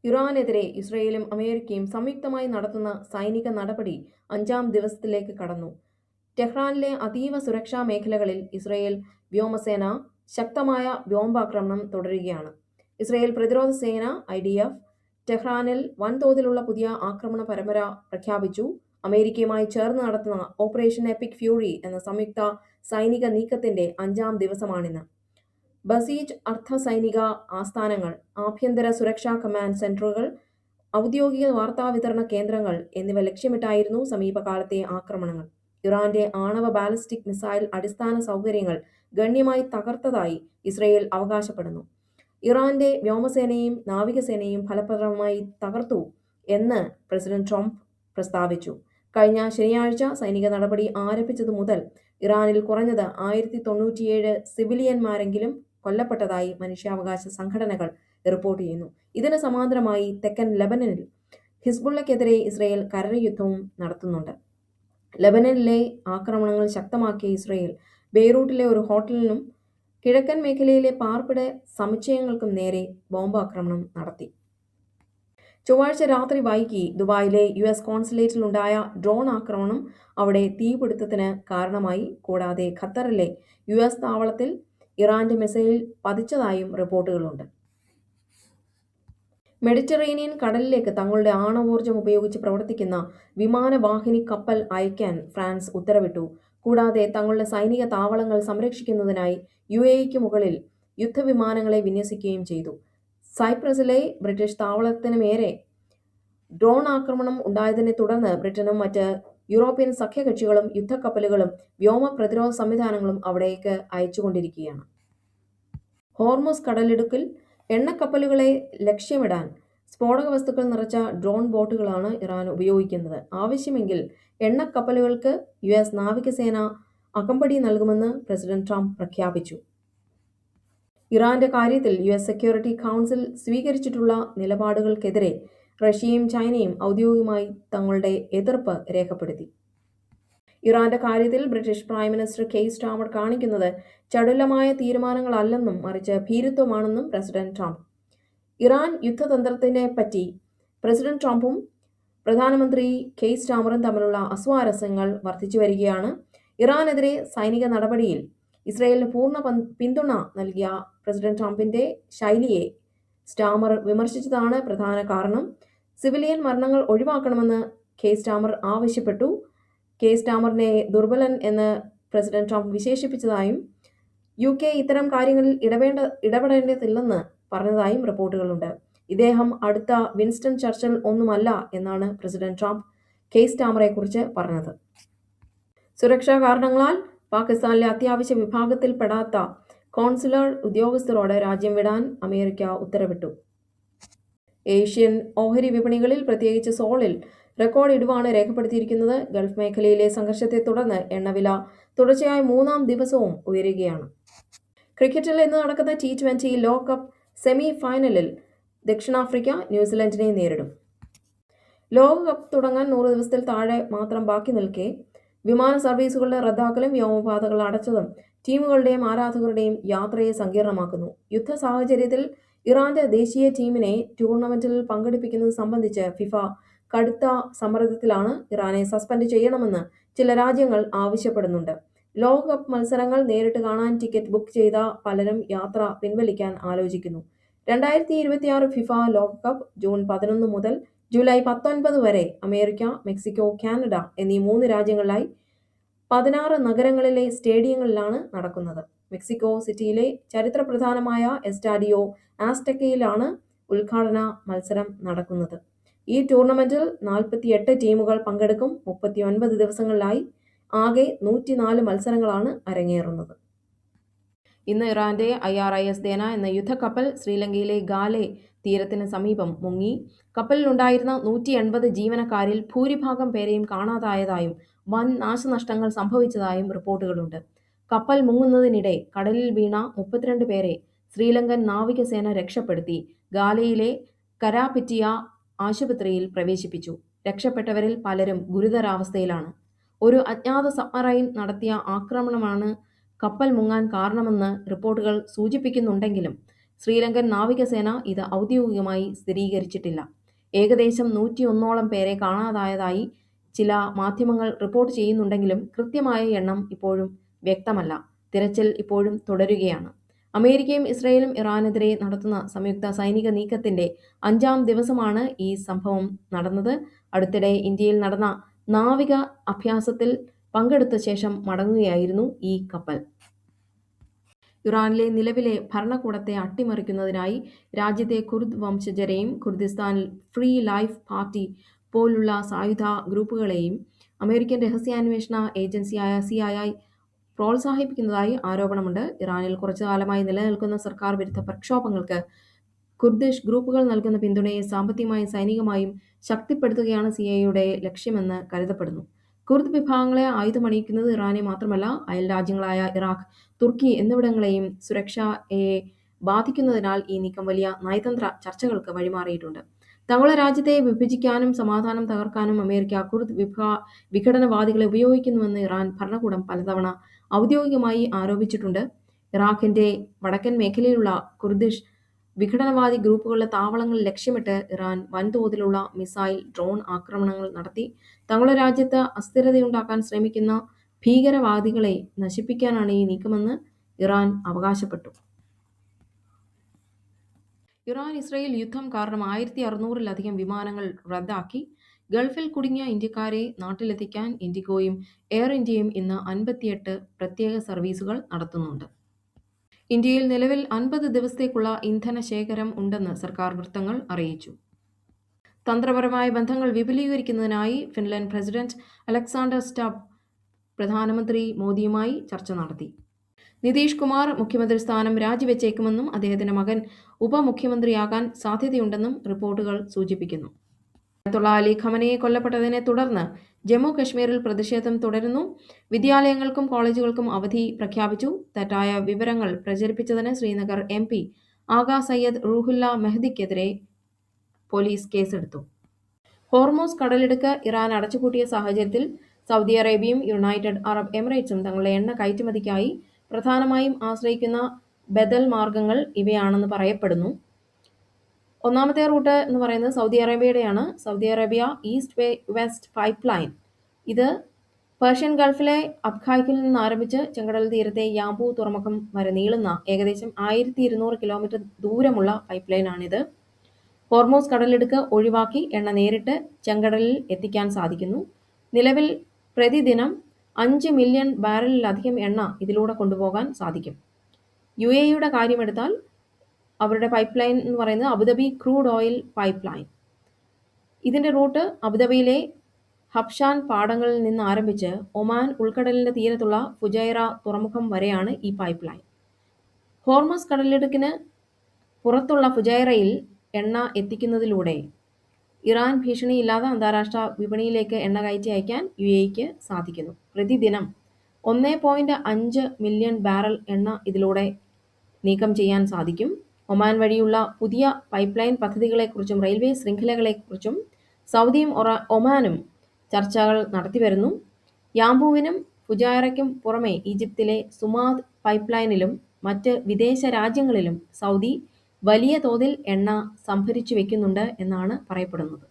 ഇറാനെതിരെ ഇസ്രയേലും അമേരിക്കയും സംയുക്തമായി നടത്തുന്ന സൈനിക നടപടി 5-ാം ദിവസത്തിലേക്ക് കടന്നു. ടെഹ്റാനിലെ അതീവ സുരക്ഷാ മേഖലകളിൽ ഇസ്രയേൽ വ്യോമസേന ശക്തമായ ബോംബാക്രമണം തുടരുകയാണ്. ഇസ്രയേൽ പ്രതിരോധ സേന IDF ടെഹ്റാനിൽ വൻതോതിലുള്ള പുതിയ ആക്രമണ പരമ്പര പ്രഖ്യാപിച്ചു. അമേരിക്കയുമായി ചേർന്ന് നടത്തുന്ന ഓപ്പറേഷൻ എപ്പിക് ഫ്യൂറി എന്ന സംയുക്ത സൈനിക നീക്കത്തിന്റെ 5-ാം ദിവസമാണിന്ന്. ബസീജ് അർദ്ധസൈനിക ആസ്ഥാനങ്ങൾ, ആഭ്യന്തര സുരക്ഷാ കമാൻഡ് സെന്ററുകൾ, ഔദ്യോഗിക വാർത്താവിതരണ കേന്ദ്രങ്ങൾ എന്നിവ ലക്ഷ്യമിട്ടായിരുന്നു സമീപകാലത്തെ ആക്രമണങ്ങൾ. ഇറാന്റെ ആണവ ബാലിസ്റ്റിക് മിസൈൽ അടിസ്ഥാന സൗകര്യങ്ങൾ ഗണ്യമായി തകർത്തതായി ഇസ്രയേൽ അവകാശപ്പെടുന്നു. ഇറാന്റെ വ്യോമസേനയും നാവികസേനയും ഫലപ്രദമായി തകർത്തു എന്ന് പ്രസിഡന്റ് ട്രംപ് പ്രസ്താവിച്ചു. കഴിഞ്ഞ ശനിയാഴ്ച സൈനിക നടപടി ആരംഭിച്ചതു മുതൽ ഇറാനിൽ കുറഞ്ഞത് 1097 സിവിലിയന്മാരെങ്കിലും കൊല്ലപ്പെട്ടതായി മനുഷ്യാവകാശ സംഘടനകൾ റിപ്പോർട്ട് ചെയ്യുന്നു. ഇതിന് സമാന്തരമായി തെക്കൻ ലെബനനിൽ ഹിസ്ബുള്ളക്കെതിരെ ഇസ്രയേൽ കരയുദ്ധവും നടത്തുന്നുണ്ട്. ലെബനനിലെ ആക്രമണങ്ങൾ ശക്തമാക്കിയ ഇസ്രയേൽ ബെയ്റൂട്ടിലെ ഒരു ഹോട്ടലിനും കിഴക്കൻ മേഖലയിലെ പാർപ്പിട സമുച്ചയങ്ങൾക്കും നേരെ ബോംബാക്രമണം നടത്തി. ചൊവ്വാഴ്ച രാത്രി വൈകി ദുബായിലെ US കോൺസുലേറ്റിലുണ്ടായ ഡ്രോൺ ആക്രമണം അവിടെ തീപിടുത്തത്തിന് കാരണമായി. കൂടാതെ ഖത്തറിലെ US താവളത്തിൽ ഇറാന്റെ മിസൈൽ പതിച്ചതായും റിപ്പോർട്ടുകളുണ്ട്. മെഡിറ്ററേനിയൻ കടലിലേക്ക് തങ്ങളുടെ ആണവോർജ്ജം ഉപയോഗിച്ച് പ്രവർത്തിക്കുന്ന വിമാനവാഹിനി കപ്പൽ അയക്കാൻ ഫ്രാൻസ് ഉത്തരവിട്ടു. കൂടാതെ തങ്ങളുടെ സൈനിക താവളങ്ങൾ സംരക്ഷിക്കുന്നതിനായി UAEക്ക് മുകളിൽ യുദ്ധവിമാനങ്ങളെ വിന്യസിക്കുകയും ചെയ്തു. സൈപ്രസിലെ ബ്രിട്ടീഷ് താവളത്തിന് നേരെ ഡ്രോൺ ആക്രമണം ഉണ്ടായതിനെ തുടർന്ന് ബ്രിട്ടനും മറ്റ് യൂറോപ്യൻ സഖ്യകക്ഷികളും യുദ്ധക്കപ്പലുകളും വ്യോമ പ്രതിരോധ സംവിധാനങ്ങളും അവിടേക്ക് അയച്ചുകൊണ്ടിരിക്കുകയാണ്. ഹോർമുസ് കടലിടുക്കിൽ എണ്ണക്കപ്പലുകളെ ലക്ഷ്യമിടാൻ സ്ഫോടക വസ്തുക്കൾ നിറച്ച ഡ്രോൺ ബോട്ടുകളാണ് ഇറാൻ ഉപയോഗിക്കുന്നത്. ആവശ്യമെങ്കിൽ എണ്ണക്കപ്പലുകൾക്ക് US നാവികസേന അകമ്പടി നൽകുമെന്ന് പ്രസിഡന്റ് ട്രംപ് പ്രഖ്യാപിച്ചു. ഇറാന്റെ കാര്യത്തിൽ US സെക്യൂരിറ്റി കൗൺസിൽ സ്വീകരിച്ചിട്ടുള്ള നിലപാടുകൾക്കെതിരെ റഷ്യയും ചൈനയും ഔദ്യോഗികമായി തങ്ങളുടെ എതിർപ്പ് രേഖപ്പെടുത്തി. ഇറാന്റെ കാര്യത്തിൽ British prime minister Keir Starmer കാണിക്കുന്നത് ചടുലമായ തീരുമാനങ്ങളല്ലെന്നും മറിച്ച് ഭീരുത്വമാണെന്നും പ്രസിഡന്റ് ട്രംപ്. ഇറാൻ യുദ്ധതന്ത്രത്തിനെപ്പറ്റി പ്രസിഡന്റ് ട്രംപും പ്രധാനമന്ത്രി കെയർ സ്റ്റാർമറും തമ്മിലുള്ള അസ്വാരസ്യങ്ങൾ വർദ്ധിച്ചു വരികയാണ്. ഇറാനെതിരെ സൈനിക നടപടിയിൽ ഇസ്രയേലിന് പൂർണ്ണ പിന്തുണ നൽകിയ പ്രസിഡന്റ് ട്രംപിന്റെ ശൈലിയെ സ്റ്റാർമർ വിമർശിച്ചതാണ് പ്രധാന കാരണം. സിവിലിയൻ മരണങ്ങൾ ഒഴിവാക്കണമെന്ന് കെയർ സ്റ്റാർമർ ആവശ്യപ്പെട്ടു. കെയർ സ്റ്റാർമറിനെ ദുർബലൻ എന്ന് പ്രസിഡന്റ് ട്രംപ് വിശേഷിപ്പിച്ചതായും UK ഇത്തരം കാര്യങ്ങളിൽ ഇടപെടേണ്ടതില്ലെന്ന് പറഞ്ഞതായും റിപ്പോർട്ടുകളുണ്ട്. ഇദ്ദേഹം അടുത്ത വിൻസ്റ്റൺ ചർച്ചിൽ ഒന്നുമല്ല എന്നാണ് പ്രസിഡന്റ് ട്രംപ് കെയർ സ്റ്റാർമറെക്കുറിച്ച് പറഞ്ഞത്. സുരക്ഷാ കാരണങ്ങളാൽ പാകിസ്ഥാനിലെ അത്യാവശ്യ വിഭാഗത്തിൽപ്പെടാത്ത കോൺസുലർ ഉദ്യോഗസ്ഥരോട് രാജ്യം വിടാൻ അമേരിക്ക ഉത്തരവിട്ടു. ഏഷ്യൻ ഓഹരി വിപണികളിൽ പ്രത്യേകിച്ച് സോളിൽ റെക്കോർഡ് ഇടിവാണ് രേഖപ്പെടുത്തിയിരിക്കുന്നത്. ഗൾഫ് മേഖലയിലെ സംഘർഷത്തെ തുടർന്ന് എണ്ണവില തുടർച്ചയായ 3-ാം ദിവസവും ഉയരുകയാണ്. ക്രിക്കറ്റിൽ ഇന്ന് നടക്കുന്ന T20 ലോകകപ്പ് സെമി ഫൈനലിൽ ദക്ഷിണാഫ്രിക്ക ന്യൂസിലൻഡിനെ നേരിടും. ലോകകപ്പ് തുടങ്ങാൻ 100 ദിവസത്തിൽ താഴെ മാത്രം ബാക്കി നിൽക്കെ വിമാന സർവീസുകളുടെ റദ്ദാക്കലും വ്യോമപാതകൾ അടച്ചതും ടീമുകളുടെയും ആരാധകരുടെയും യാത്രയെ സങ്കീർണമാക്കുന്നു. യുദ്ധ സാഹചര്യത്തിൽ ഇറാന്റെ ദേശീയ ടീമിനെ ടൂർണമെന്റിൽ പങ്കെടുപ്പിക്കുന്നത് സംബന്ധിച്ച് ഫിഫ കടുത്ത സമ്മർദ്ദത്തിലാണ്. ഇറാനെ സസ്പെൻഡ് ചെയ്യണമെന്ന് ചില രാജ്യങ്ങൾ ആവശ്യപ്പെടുന്നുണ്ട്. ലോകകപ്പ് മത്സരങ്ങൾ നേരിട്ട് കാണാൻ ടിക്കറ്റ് ബുക്ക് ചെയ്ത പലരും യാത്ര പിൻവലിക്കാൻ ആലോചിക്കുന്നു. 2026 ഫിഫ ലോകകപ്പ് ജൂൺ 11 മുതൽ ജൂലൈ 19 വരെ അമേരിക്ക, മെക്സിക്കോ, കാനഡ എന്നീ 3 രാജ്യങ്ങളിലായി 16 നഗരങ്ങളിലെ സ്റ്റേഡിയങ്ങളിലാണ് നടക്കുന്നത്. മെക്സിക്കോ സിറ്റിയിലെ ചരിത്രപ്രധാനമായ എസ്റ്റാഡിയോ ആസ്ടെക്കയിലാണ് ഉദ്ഘാടന മത്സരം നടക്കുന്നത്. ഈ ടൂർണമെന്റിൽ 48 ടീമുകൾ പങ്കെടുക്കും. 39 ദിവസങ്ങളിലായി ആകെ 104 മത്സരങ്ങളാണ് അരങ്ങേറുന്നത്. ഇന്ന് ഇറാന്റെ IRIS ദേന എന്ന യുദ്ധക്കപ്പൽ ശ്രീലങ്കയിലെ ഗാലെ തീരത്തിന് സമീപം മുങ്ങി. കപ്പലിലുണ്ടായിരുന്ന 180 ജീവനക്കാരിൽ ഭൂരിഭാഗം പേരെയും കാണാതായതായും വൻ നാശനഷ്ടങ്ങൾ സംഭവിച്ചതായും റിപ്പോർട്ടുകളുണ്ട്. കപ്പൽ മുങ്ങുന്നതിനിടെ കടലിൽ വീണ 32 പേരെ ശ്രീലങ്കൻ നാവികസേന രക്ഷപ്പെടുത്തി ഗാലയിലെ കരാപിറ്റിയ ആശുപത്രിയിൽ പ്രവേശിപ്പിച്ചു. രക്ഷപ്പെട്ടവരിൽ പലരും ഗുരുതരാവസ്ഥയിലാണ്. ഒരു അജ്ഞാത സബ്മറൈൻ നടത്തിയ ആക്രമണമാണ് കപ്പൽ മുങ്ങാൻ കാരണമെന്ന് റിപ്പോർട്ടുകൾ സൂചിപ്പിക്കുന്നുണ്ടെങ്കിലും ശ്രീലങ്കൻ നാവികസേന ഇത് ഔദ്യോഗികമായി സ്ഥിരീകരിച്ചിട്ടില്ല. ഏകദേശം 101ഓളം പേരെ കാണാതായതായി ചില മാധ്യമങ്ങൾ റിപ്പോർട്ട് ചെയ്യുന്നുണ്ടെങ്കിലും കൃത്യമായ എണ്ണം ഇപ്പോഴും വ്യക്തമല്ല. തിരച്ചിൽ ഇപ്പോഴും തുടരുകയാണ്. അമേരിക്കയും ഇസ്രയേലും ഇറാനെതിരെ നടത്തുന്ന സംയുക്ത സൈനിക നീക്കത്തിന്റെ 5ാം ദിവസമാണ് ഈ സംഭവം നടന്നത്. അടുത്തിടെ ഇന്ത്യയിൽ നടന്ന നാവിക അഭ്യാസത്തിൽ പങ്കെടുത്ത ശേഷം മടങ്ങുകയായിരുന്നു ഈ കപ്പൽ. ഇറാനിലെ നിലവിലെ ഭരണകൂടത്തെ അട്ടിമറിക്കുന്നതിനായി രാജ്യത്തെ കുർദ് വംശജരെയും കുർദിസ്ഥാനിൽ ഫ്രീ ലൈഫ് പാർട്ടി പോലുള്ള സായുധ ഗ്രൂപ്പുകളെയും അമേരിക്കൻ രഹസ്യാന്വേഷണ ഏജൻസിയായ CIA പ്രോത്സാഹിപ്പിക്കുന്നതായി ആരോപണമുണ്ട്. ഇറാനിൽ കുറച്ചുകാലമായി നിലനിൽക്കുന്ന സർക്കാർ വിരുദ്ധ പ്രക്ഷോഭങ്ങൾക്ക് കുർദിഷ് ഗ്രൂപ്പുകൾ നൽകുന്ന പിന്തുണയെ സാമ്പത്തികമായും സൈനികമായും ശക്തിപ്പെടുത്തുകയാണ് CIAയുടെ ലക്ഷ്യമെന്ന് കരുതപ്പെടുന്നു. കുർദ് വിഭാഗങ്ങളെ ആയുധമണിയിക്കുന്നത് ഇറാനെ മാത്രമല്ല, അയൽ രാജ്യങ്ങളായ ഇറാഖ്, തുർക്കി എന്നിവിടങ്ങളെയും സുരക്ഷയെ ബാധിക്കുന്നതിനാൽ ഈ നീക്കം വലിയ നയതന്ത്ര ചർച്ചകൾക്ക് വഴിമാറിയിട്ടുണ്ട്. തങ്ങളുടെ രാജ്യത്തെ വിഭജിക്കാനും സമാധാനം തകർക്കാനും അമേരിക്ക കുർദ് വിഘടനവാദികളെ ഉപയോഗിക്കുന്നുവെന്ന് ഇറാൻ ഭരണകൂടം പലതവണ ഔദ്യോഗികമായി ആരോപിച്ചിട്ടുണ്ട്. ഇറാഖിന്റെ വടക്കൻ മേഖലയിലുള്ള കുർദിഷ് വിഘടനവാദി ഗ്രൂപ്പുകളുടെ താവളങ്ങൾ ലക്ഷ്യമിട്ട് ഇറാൻ വൻതോതിലുള്ള മിസൈൽ, ഡ്രോൺ ആക്രമണങ്ങൾ നടത്തി തങ്ങളുടെ രാജ്യത്ത് അസ്ഥിരതയുണ്ടാക്കാൻ ശ്രമിക്കുന്ന ഭീകരവാദികളെ നശിപ്പിക്കാനാണ് ഈ നീക്കമെന്ന് ഇറാൻ അവകാശപ്പെട്ടു. ഇറാൻ-ഇസ്രയേൽ യുദ്ധം കാരണം 1600-ലധികം വിമാനങ്ങൾ റദ്ദാക്കി. ഗൾഫിൽ കുടുങ്ങിയ ഇന്ത്യക്കാരെ നാട്ടിലെത്തിക്കാൻ ഇൻഡിഗോയും എയർ ഇന്ത്യയും ഇന്ന് 58 പ്രത്യേക സർവീസുകൾ നടത്തുന്നുണ്ട്. ഇന്ത്യയിൽ നിലവിൽ 50 ദിവസത്തേക്കുള്ള ഇന്ധന ശേഖരം ഉണ്ടെന്ന് സർക്കാർ വൃത്തങ്ങൾ അറിയിച്ചു. തന്ത്രപരമായ ബന്ധങ്ങൾ വിപുലീകരിക്കുന്നതിനായി ഫിൻലൻഡ് പ്രസിഡന്റ് അലക്സാണ്ടർ സ്റ്റബ് പ്രധാനമന്ത്രി മോദിയുമായി ചർച്ച നടത്തി. നിതീഷ് കുമാർ മുഖ്യമന്ത്രി സ്ഥാനം രാജിവെച്ചേക്കുമെന്നും അദ്ദേഹത്തിന്റെ മകൻ ഉപമുഖ്യമന്ത്രിയാകാൻ സാധ്യതയുണ്ടെന്നും റിപ്പോർട്ടുകൾ സൂചിപ്പിക്കുന്നു. അയത്തുള്ള അലി ഖമനയെ കൊല്ലപ്പെട്ടതിനെ തുടർന്ന് ജമ്മു കശ്മീരിൽ പ്രതിഷേധം തുടരുന്നു. വിദ്യാലയങ്ങൾക്കും കോളേജുകൾക്കും അവധി പ്രഖ്യാപിച്ചു. തെറ്റായ വിവരങ്ങൾ പ്രചരിപ്പിച്ചതിന് ശ്രീനഗർ MP ആഗാ സയ്യദ് റൂഹുല്ല മെഹ്ദിക്കെതിരെ പോലീസ് കേസെടുത്തു. ഹോർമൂസ് കടലിടുക്ക് ഇറാൻ അടച്ചുപൂട്ടിയ സാഹചര്യത്തിൽ സൗദി അറേബ്യയും യുണൈറ്റഡ് അറബ് എമിറേറ്റ്സും തങ്ങളുടെ എണ്ണ കയറ്റുമതിക്കായി പ്രധാനമായും ആശ്രയിക്കുന്ന ബദൽ മാർഗങ്ങൾ ഇവയാണെന്ന് പറയപ്പെടുന്നു. ഒന്നാമത്തെ റൂട്ട് എന്ന് പറയുന്നത് സൗദി അറേബ്യയുടെയാണ്. Saudi Arabia east west pipe line. ഇത് പേർഷ്യൻ ഗൾഫിലെ അബ്ഖായ്ക്കിൽ നിന്ന് ആരംഭിച്ച് ചെങ്കടൽ തീരത്തെ യാംബു തുറമുഖം വരെ നീളുന്ന ഏകദേശം 1200 കിലോമീറ്റർ ദൂരമുള്ള പൈപ്പ് ലൈനാണിത്. ഹോർമൂസ് കടലിടുക്ക് ഒഴിവാക്കി എണ്ണ നേരിട്ട് ചെങ്കടലിൽ എത്തിക്കാൻ സാധിക്കുന്നു. നിലവിൽ പ്രതിദിനം 5 മില്യൺ ബാരലിലധികം എണ്ണ ഇതിലൂടെ കൊണ്ടുപോകാൻ സാധിക്കും. UAEയുടെ കാര്യമെടുത്താൽ അവരുടെ പൈപ്പ് ലൈൻ എന്ന് പറയുന്നത് Abu Dhabi crude oil pipe line. ഇതിന്റെ റൂട്ട് അബുദാബിയിലെ ഹബ്ഷാൻ പാടങ്ങളിൽ നിന്ന് ആരംഭിച്ച് ഒമാൻ ഉൾക്കടലിന്റെ തീരത്തുള്ള ഫുജൈറ തുറമുഖം വരെയാണ് ഈ പൈപ്പ് ലൈൻ. ഹോർമസ് കടലിടുക്കിന് പുറത്തുള്ള ഫുജൈറയിൽ എണ്ണ എത്തിക്കുന്നതിലൂടെ ഇറാൻ ഭീഷണിയില്ലാതെ അന്താരാഷ്ട്ര വിപണിയിലേക്ക് എണ്ണ കയറ്റി അയക്കാൻ UAEക്ക് സാധിക്കുന്നു. പ്രതിദിനം 1.5 മില്യൺ ബാരൽ എണ്ണ ഇതിലൂടെ നീക്കം ചെയ്യാൻ സാധിക്കും. ഒമാൻ വഴിയുള്ള പുതിയ പൈപ്പ് ലൈൻ പദ്ധതികളെക്കുറിച്ചും റെയിൽവേ ശൃംഖലകളെക്കുറിച്ചും സൗദിയും ഒമാനും ചർച്ചകൾ നടത്തിവരുന്നു. യാംബുവിനും ഫുജൈറയ്ക്കും പുറമെ ഈജിപ്തിലെ സുമാദ് പൈപ്പ് ലൈനിലും മറ്റ് വിദേശ രാജ്യങ്ങളിലും സൗദി വലിയ തോതിൽ എണ്ണ സംഭരിച്ചു വയ്ക്കുന്നുണ്ട് എന്നാണ് പറയപ്പെടുന്നത്.